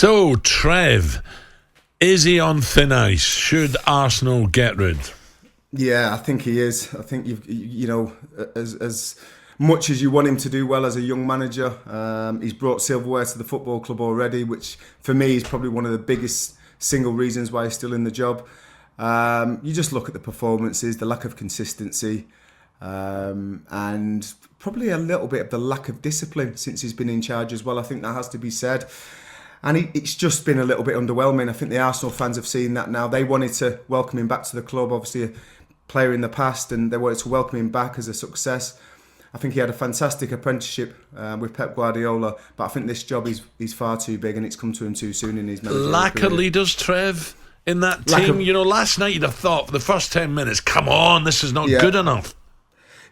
So, Trev, is he on thin ice? Should Arsenal get rid? Yeah, I think he is. I think as much as you want him to do well as a young manager, he's brought silverware to the football club already, which for me is probably one of the biggest single reasons why he's still in the job. You just look at the performances, the lack of consistency, and probably a little bit of the lack of discipline since he's been in charge as well. I think that has to be said. And it's just been a little bit underwhelming. I think the Arsenal fans have seen that now. They wanted to welcome him back to the club, obviously a player in the past, and they wanted to welcome him back as a success. I think he had a fantastic apprenticeship with Pep Guardiola, but I think this job is far too big and it's come to him too soon in his managerial Lack career. of leaders, Trev, in that team. Last night you'd have thought for the first 10 minutes, come on, this is not good enough.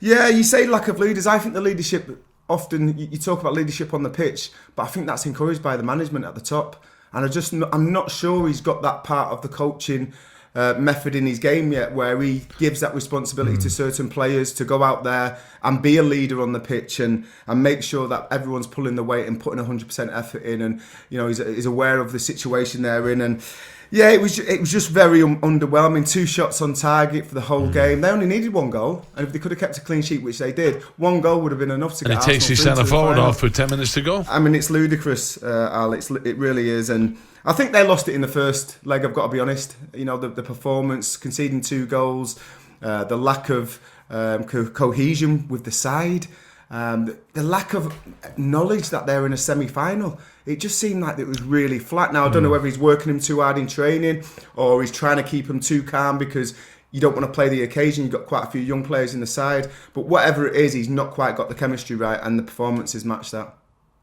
Yeah, you say lack of leaders. I think the leadership, often you talk about leadership on the pitch, but I think that's encouraged by the management at the top. And I'm not sure he's got that part of the coaching method in his game yet, where he gives that responsibility to certain players to go out there and be a leader on the pitch and make sure that everyone's pulling the weight and putting 100% effort in, and he's aware of the situation they're in. And yeah, it was just very underwhelming. 2 shots on target for the whole game. They only needed 1 goal, and if they could have kept a clean sheet, which they did, 1 goal would have been enough to get Arsenal. And it takes his centre forward off with 10 minutes to go. I mean, it's ludicrous, Al. It really is. And I think they lost it in the first leg, I've got to be honest. The performance, conceding 2 goals, the lack of cohesion with the side, the lack of knowledge that they're in a semi-final. It just seemed like it was really flat. Now, I don't know whether he's working him too hard in training or he's trying to keep him too calm because you don't want to play the occasion. You've got quite a few young players in the side. But whatever it is, he's not quite got the chemistry right, and the performances match that.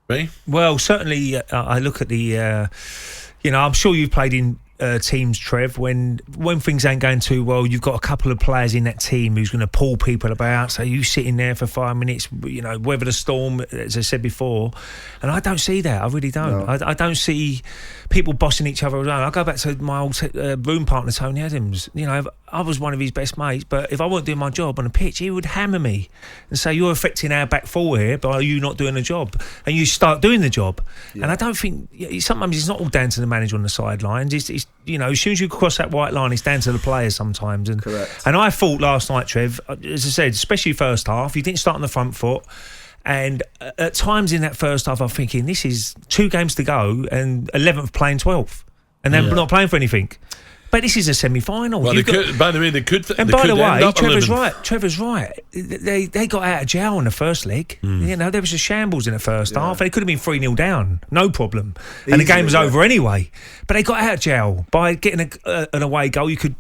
Right? Well, certainly I look at the... I'm sure you've played in teams, Trev, when things ain't going too well, you've got a couple of players in that team who's going to pull people about. So you sit in there for 5 minutes, weather the storm, as I said before. And I don't see that. I really don't. No. I don't see people bossing each other around. I go back to my old room partner, Tony Adams. I was one of his best mates, but if I weren't doing my job on the pitch, he would hammer me and say, "You're affecting our back four here by you not doing the job." And you start doing the job. Yeah. And I don't think sometimes it's not all down to the manager on the sidelines. It's as soon as you cross that white line, it's down to the players sometimes. And correct. And I thought last night, Trev, as I said, especially first half, you didn't start on the front foot. And at times in that first half, I'm thinking, this is 2 games to go and 11th playing 12th. And then not playing for anything. But this is a semi-final. Well, by the way, they could. And by the way, Trevor's right. They got out of jail in the first leg. There was a shambles in the first half. They could have been 3-0 down, no problem. And the game was over anyway. But they got out of jail by getting an away goal. You could,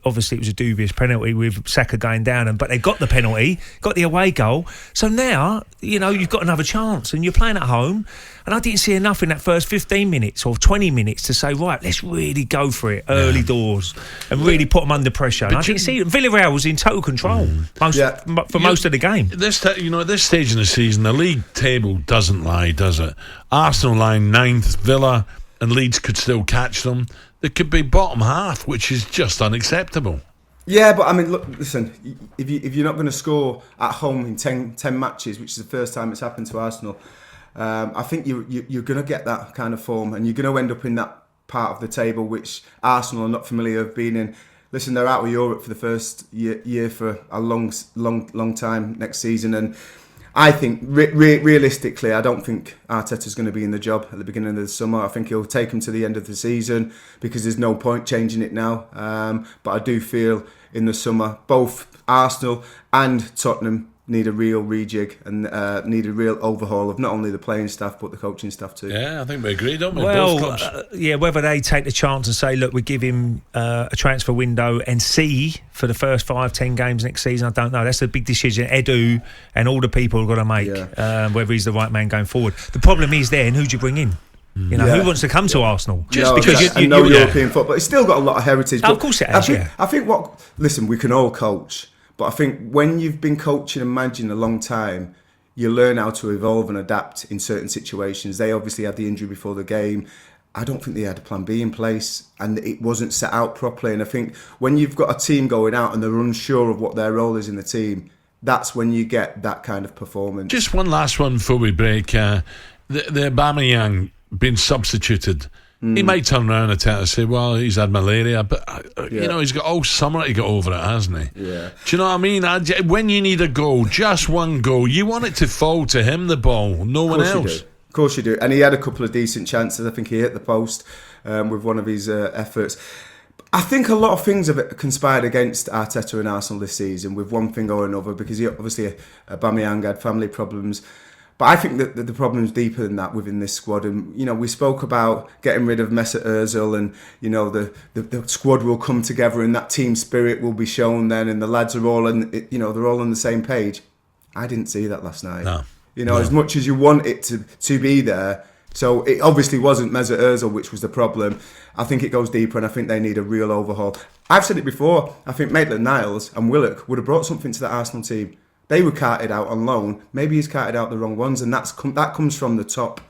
obviously it was a dubious penalty with Saka going down, but they got the penalty, got the away goal. So now, you've got another chance, and you're playing at home. And I didn't see enough in that first 15 minutes or 20 minutes to say, right, let's really go for it early doors and really put them under pressure. And I didn't see it. Villarreal was in total control for most of the game. At this stage in the season, the league table doesn't lie, does it? Arsenal lying 9th, Villa and Leeds could still catch them. They could be bottom half, which is just unacceptable. Yeah, but I mean, look, listen, if you're not going to score at home in 10 matches, which is the first time it's happened to Arsenal, I think you're going to get that kind of form, and you're going to end up in that part of the table which Arsenal are not familiar of being in. Listen, they're out of Europe for the first year for a long time next season, and I think realistically, I don't think Arteta's going to be in the job at the beginning of the summer. I think he'll take him to the end of the season because there's no point changing it now. But I do feel in the summer, both Arsenal and Tottenham need a real rejig and need a real overhaul of not only the playing staff but the coaching staff too. Yeah, I think we agree, don't we? Well, both clubs. Whether they take the chance and say, look, we give him a transfer window and see for the first 5-10 games next season, I don't know. That's a big decision Edu and all the people have got to make, whether he's the right man going forward. The problem is then, who do you bring in? Who wants to come to Arsenal? Just because you know European football. It's still got a lot of heritage. Of course it has, I think listen, we can all coach. But I think when you've been coaching and managing a long time, you learn how to evolve and adapt in certain situations. They obviously had the injury before the game. I don't think they had a plan B in place and it wasn't set out properly. And I think when you've got a team going out and they're unsure of what their role is in the team, that's when you get that kind of performance. Just one last one before we break. The Aubameyang being substituted. He might turn around and say, well, he's had malaria, but, you know, he's got all summer to get over it, hasn't he? Yeah. Do you know what I mean? When you need a goal, just one goal, you want it to fall to him, the ball, no one else. Of course you do. And he had a couple of decent chances. I think he hit the post with one of his efforts. I think a lot of things have conspired against Arteta and Arsenal this season, with one thing or another, because he obviously Aubameyang had family problems. But I think that the problem's deeper than that within this squad. And, you know, we spoke about getting rid of Mesut Ozil, and, you know, the squad will come together and that team spirit will be shown then, and the lads are all they're all on the same page. I didn't see that last night. No. You know, as much as you want it to be there. So it obviously wasn't Mesut Ozil which was the problem. I think it goes deeper, and I think they need a real overhaul. I've said it before. I think Maitland-Niles and Willock would have brought something to the Arsenal team. They were carted out on loan. Maybe he's carted out the wrong ones, and that comes from the top.